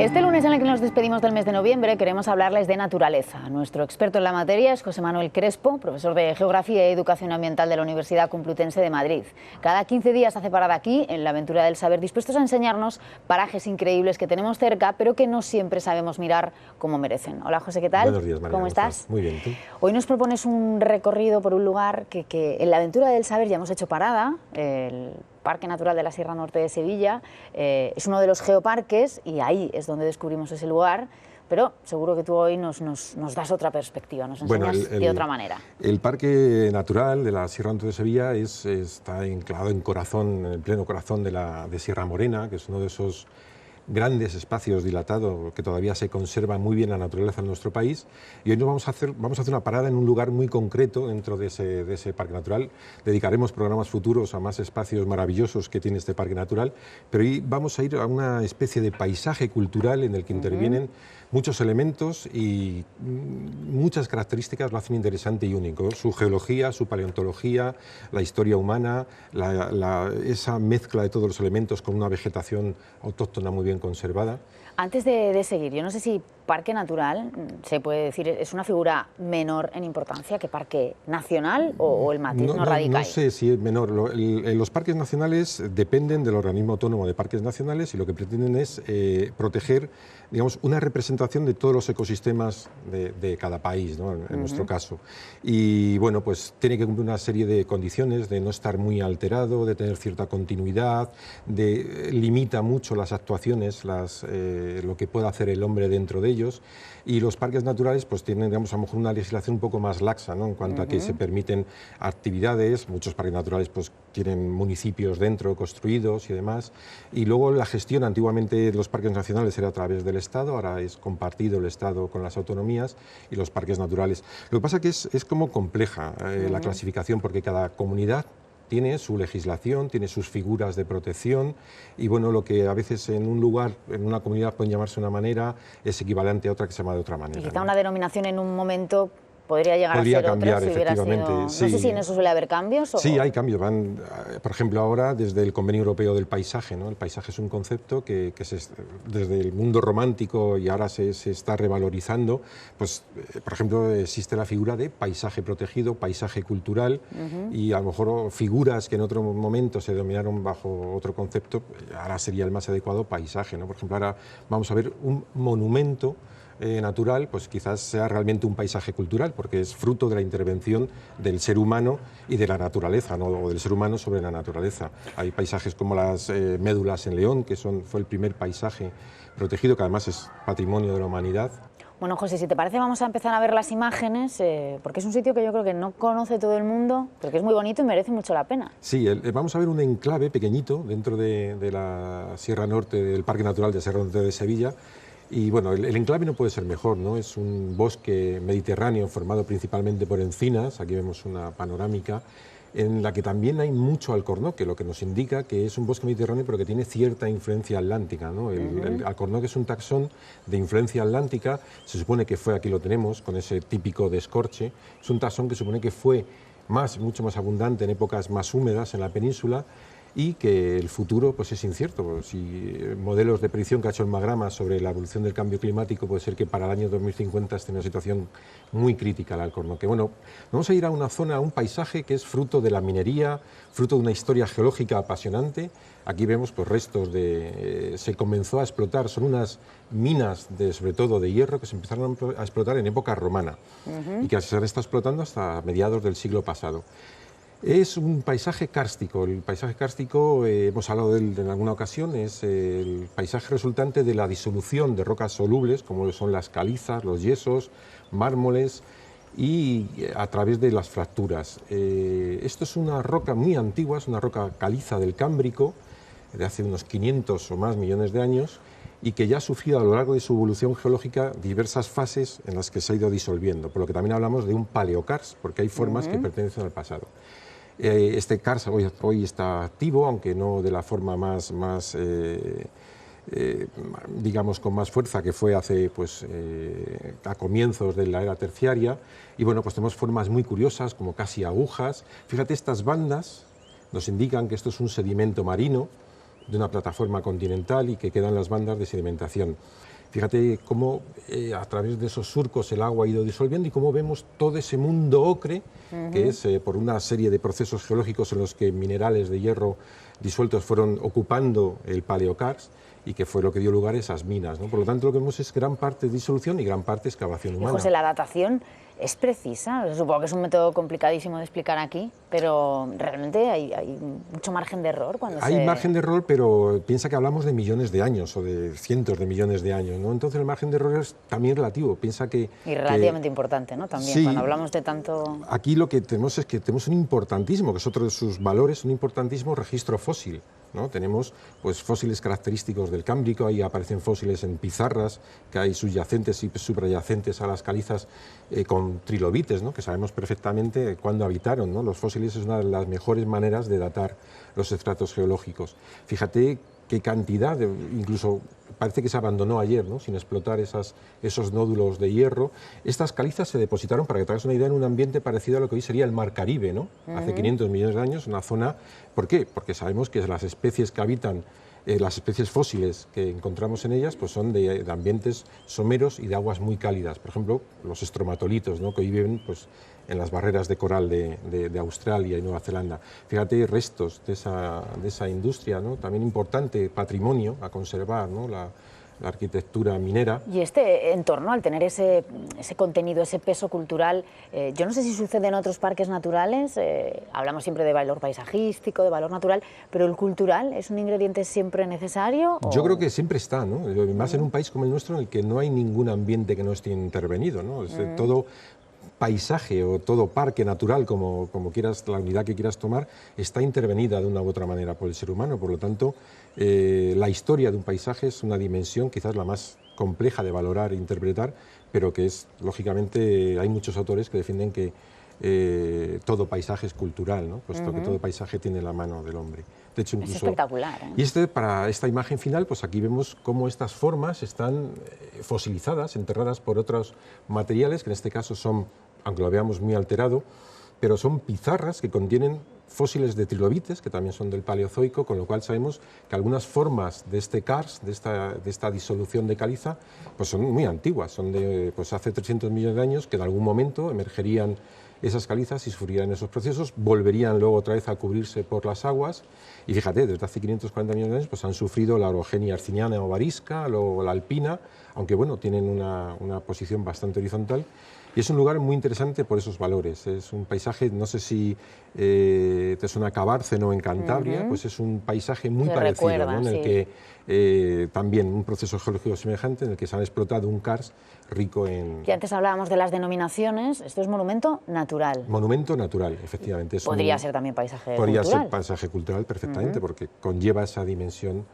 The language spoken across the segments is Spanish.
Este lunes en el que nos despedimos del mes de noviembre queremos hablarles de naturaleza. Nuestro experto en la materia es José Manuel Crespo, profesor de Geografía y Educación Ambiental de la Universidad Complutense de Madrid. Cada 15 días hace parada aquí, en la aventura del saber, dispuestos a enseñarnos parajes increíbles que tenemos cerca, pero que no siempre sabemos mirar como merecen. Hola José, ¿qué tal? Buenos días, María. ¿Cómo estás? Muy bien, ¿tú? Hoy nos propones un recorrido por un lugar que en la aventura del saber ya hemos hecho parada, el Parque Natural de la Sierra Norte de Sevilla. Es uno de los geoparques y ahí es donde descubrimos ese lugar, pero seguro que tú hoy nos das otra perspectiva, nos enseñas de otra manera. El Parque Natural de la Sierra Norte de Sevilla está enclavado en el pleno corazón de Sierra Morena, que es uno de esos grandes espacios dilatados que todavía se conserva muy bien la naturaleza en nuestro país, y hoy vamos a hacer una parada en un lugar muy concreto dentro de ese parque natural. Dedicaremos programas futuros a más espacios maravillosos que tiene este parque natural, pero hoy vamos a ir a una especie de paisaje cultural en el que intervienen muchos elementos y muchas características lo hacen interesante y único. Su geología, su paleontología, la historia humana, esa mezcla de todos los elementos con una vegetación autóctona muy bien conservada. Antes de seguir, yo no sé si Parque Natural, se puede decir, es una figura menor en importancia que Parque Nacional o el matiz no radica ahí. No sé si es menor. Los parques nacionales dependen del organismo autónomo de parques nacionales y lo que pretenden es proteger, digamos, una representación de todos los ecosistemas de cada país, ¿no? En nuestro caso. Y bueno, pues tiene que cumplir una serie de condiciones de no estar muy alterado, de tener cierta continuidad, limita mucho las actuaciones, lo que pueda hacer el hombre dentro de ellos, y los parques naturales pues tienen, digamos, a lo mejor una legislación un poco más laxa, ¿no? En cuanto a que se permiten actividades. Muchos parques naturales pues tienen municipios dentro construidos y demás, y luego la gestión, antiguamente los parques nacionales era a través del Estado, ahora es compartido el Estado con las autonomías y los parques naturales. Lo que pasa que es como compleja la clasificación, porque cada comunidad tiene su legislación, tiene sus figuras de protección, y bueno, lo que a veces en un lugar, en una comunidad pueden llamarse de una manera, es equivalente a otra que se llama de otra manera. Y quizá una denominación en un momento podría llegar a ser cambiar, otra si hubiera sido... No sé si en eso suele haber cambios. Sí, hay cambios. Por ejemplo, ahora desde el Convenio Europeo del Paisaje, ¿no? El paisaje es un concepto que desde el mundo romántico y ahora se está revalorizando. Pues, por ejemplo, existe la figura de paisaje protegido, paisaje cultural, y a lo mejor figuras que en otro momento se denominaron bajo otro concepto, ahora sería el más adecuado paisaje, ¿no? Por ejemplo, ahora vamos a ver un monumento natural, pues quizás sea realmente un paisaje cultural, porque es fruto de la intervención del ser humano y de la naturaleza, ¿no? O del ser humano sobre la naturaleza. Hay paisajes como las médulas en León, que fue el primer paisaje protegido, que además es patrimonio de la humanidad. Bueno, José, si te parece vamos a empezar a ver las imágenes, porque es un sitio que yo creo que no conoce todo el mundo, pero que es muy bonito y merece mucho la pena. Sí, vamos a ver un enclave pequeñito dentro de la Sierra Norte, del Parque Natural de Sierra Norte de Sevilla. Y bueno, el enclave no puede ser mejor, ¿no? Es un bosque mediterráneo formado principalmente por encinas. Aquí vemos una panorámica en la que también hay mucho alcornoque, lo que nos indica que es un bosque mediterráneo pero que tiene cierta influencia atlántica, ¿no? El alcornoque es un taxón de influencia atlántica, se supone que aquí lo tenemos, con ese típico descorche. Es un taxón que se supone que fue mucho más abundante en épocas más húmedas en la península, y que el futuro pues es incierto. Si modelos de predicción que ha hecho el Magrama sobre la evolución del cambio climático, puede ser que para el año 2050 esté en una situación muy crítica el alcornoque. Bueno, vamos a ir a una zona, a un paisaje que es fruto de la minería, fruto de una historia geológica apasionante. Aquí vemos pues restos se comenzó a explotar, son unas minas sobre todo de hierro que se empezaron a explotar en época romana y que se han estado explotando hasta mediados del siglo pasado. Es un paisaje kárstico. El paisaje kárstico, hemos hablado de él en alguna ocasión, es el paisaje resultante de la disolución de rocas solubles, como son las calizas, los yesos, mármoles, y a través de las fracturas. Esto es una roca muy antigua, es una roca caliza del Cámbrico, de hace unos 500 o más millones de años, y que ya ha sufrido a lo largo de su evolución geológica diversas fases en las que se ha ido disolviendo, por lo que también hablamos de un paleocars, porque hay formas que pertenecen al pasado. Este karst hoy está activo, aunque no de la forma digamos, con más fuerza que fue hace, a comienzos de la era terciaria. Y bueno, pues tenemos formas muy curiosas, como casi agujas. Fíjate, estas bandas nos indican que esto es un sedimento marino, de una plataforma continental y que quedan las bandas de sedimentación. Fíjate cómo a través de esos surcos el agua ha ido disolviendo y cómo vemos todo ese mundo ocre, que es por una serie de procesos geológicos en los que minerales de hierro disueltos fueron ocupando el paleocars y que fue lo que dio lugar a esas minas, ¿no? Por lo tanto, lo que vemos es gran parte disolución y gran parte excavación humana. José, la datación es precisa. Supongo que es un método complicadísimo de explicar aquí, pero realmente hay mucho margen de error cuando Hay margen de error, pero piensa que hablamos de millones de años o de cientos de millones de años, ¿no? Entonces el margen de error es también relativo. Piensa que... Y relativamente importante, ¿no? También, sí, cuando hablamos de tanto... Aquí lo que tenemos es que tenemos un importantísimo, que es otro de sus valores, un importantísimo registro fósil, ¿no? Tenemos pues, fósiles característicos del Cámbrico, ahí aparecen fósiles en pizarras que hay subyacentes y suprayacentes a las calizas con trilobites, ¿no? Que sabemos perfectamente cuándo habitaron, ¿no? Los fósiles es una de las mejores maneras de datar los estratos geológicos. Fíjate qué cantidad, incluso parece que se abandonó ayer, ¿no? Sin explotar esos nódulos de hierro. Estas calizas se depositaron, para que te hagas una idea, en un ambiente parecido a lo que hoy sería el Mar Caribe, ¿no? Hace 500 millones de años, una zona... ¿Por qué? Porque sabemos que las especies que habitan, las especies fósiles que encontramos en ellas, pues son de ambientes someros y de aguas muy cálidas. Por ejemplo, los estromatolitos, ¿no? Que hoy viven pues, en las barreras de coral de Australia y Nueva Zelanda. Fíjate, restos de esa industria, ¿no? También importante patrimonio a conservar, ¿no? La arquitectura minera. Y este entorno, al tener ese contenido, ese peso cultural, yo no sé si sucede en otros parques naturales, hablamos siempre de valor paisajístico, de valor natural, pero el cultural es un ingrediente siempre necesario. Yo creo que siempre está, ¿no? Más en un país como el nuestro, en el que no hay ningún ambiente que no esté intervenido, ¿no? Todo paisaje o todo parque natural, como quieras, la unidad que quieras tomar, está intervenida de una u otra manera por el ser humano. Por lo tanto, la historia de un paisaje es una dimensión quizás la más compleja de valorar e interpretar, pero que es, lógicamente, hay muchos autores que defienden que todo paisaje es cultural, ¿no? Puesto que todo paisaje tiene la mano del hombre. De hecho, incluso, es espectacular, ¿eh? Y para esta imagen final, pues aquí vemos cómo estas formas están fosilizadas, enterradas por otros materiales, que en este caso son, aunque lo veamos muy alterado, pero son pizarras que contienen fósiles de trilobites, que también son del Paleozoico, con lo cual sabemos que algunas formas de este karst, de esta disolución de caliza, pues son muy antiguas, son de pues hace 300 millones de años, que en algún momento emergerían esas calizas y sufrirían esos procesos, volverían luego otra vez a cubrirse por las aguas, y fíjate, desde hace 540 millones de años pues han sufrido la orogenia arciniana o varisca, luego la alpina, aunque bueno, tienen una posición bastante horizontal. Y es un lugar muy interesante por esos valores. Es un paisaje, no sé si te suena Cabárceno en Cantabria, pues es un paisaje muy parecido, recuerda, ¿no? En el que también un proceso geológico semejante en el que se han explotado un karst rico en... Y antes hablábamos de las denominaciones, esto es monumento natural. Monumento natural, efectivamente. Podría ser también paisaje cultural. Podría ser paisaje cultural perfectamente, porque conlleva esa dimensión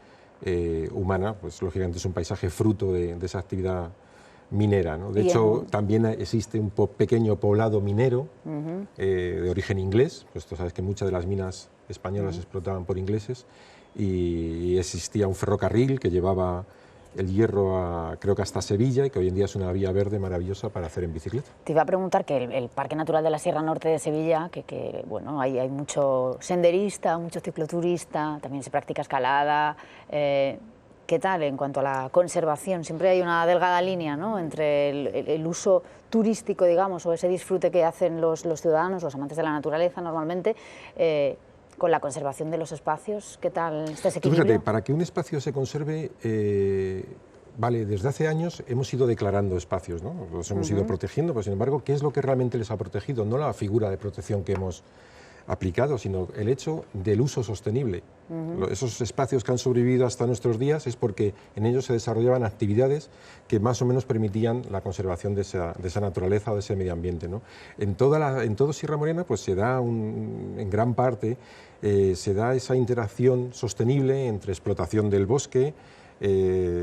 humana, pues lógicamente es un paisaje fruto de esa actividad minera, ¿no? De hecho, también existe un pequeño poblado minero de origen inglés, pues tú sabes que muchas de las minas españolas se explotaban por ingleses, y existía un ferrocarril que llevaba el hierro creo que hasta Sevilla, y que hoy en día es una vía verde maravillosa para hacer en bicicleta. Te iba a preguntar que el Parque Natural de la Sierra Norte de Sevilla, que bueno, hay mucho senderista, mucho cicloturista, también se practica escalada. ¿Qué tal en cuanto a la conservación? Siempre hay una delgada línea, ¿no?, entre el uso turístico, digamos, o ese disfrute que hacen los ciudadanos, los amantes de la naturaleza normalmente, con la conservación de los espacios. ¿Qué tal este equilibrio? Fíjate, para que un espacio se conserve, vale, desde hace años hemos ido declarando espacios, ¿no? Los hemos ido protegiendo, pero sin embargo, ¿qué es lo que realmente les ha protegido? No la figura de protección que hemos aplicado, sino el hecho del uso sostenible. Esos espacios que han sobrevivido hasta nuestros días es porque en ellos se desarrollaban actividades que más o menos permitían la conservación de esa naturaleza o de ese medio ambiente, ¿no? En todo Sierra Morena pues se da en gran parte se da esa interacción sostenible entre explotación del bosque.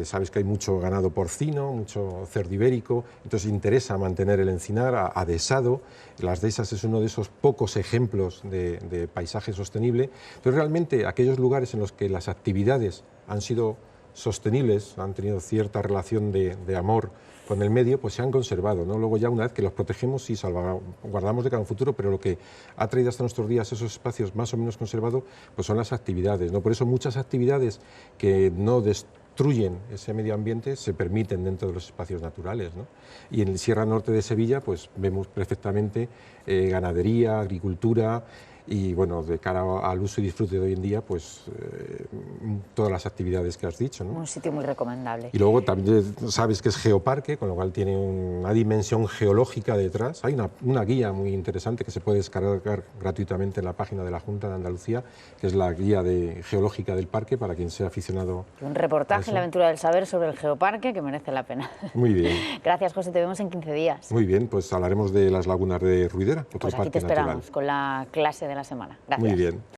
Sabes que hay mucho ganado porcino, mucho cerdo ibérico, entonces interesa mantener el encinar adhesado. Las dehesas es uno de esos pocos ejemplos de paisaje sostenible. Entonces realmente aquellos lugares en los que las actividades han sido sostenibles, han tenido cierta relación de amor con el medio, pues se han conservado, ¿no? Luego ya una vez que los protegemos sí salvaguardamos de cara a un futuro, pero lo que ha traído hasta nuestros días esos espacios más o menos conservados, pues son las actividades, ¿no? Por eso muchas actividades que no destruyen ese medio ambiente se permiten dentro de los espacios naturales, ¿no? Y en el Sierra Norte de Sevilla pues vemos perfectamente ganadería, agricultura y bueno, de cara al uso y disfrute de hoy en día, pues todas las actividades que has dicho, ¿no? Un sitio muy recomendable. Y luego también sabes que es geoparque, con lo cual tiene una dimensión geológica detrás. Hay una guía muy interesante que se puede descargar gratuitamente en la página de la Junta de Andalucía, que es la guía geológica del parque para quien sea aficionado. Un reportaje en la aventura del saber sobre el geoparque que merece la pena. Muy bien. Gracias, José, te vemos en 15 días. Muy bien, pues hablaremos de las lagunas de Ruidera, otro Pues aquí parque te esperamos natural. con la clase de la semana. Gracias. Muy bien.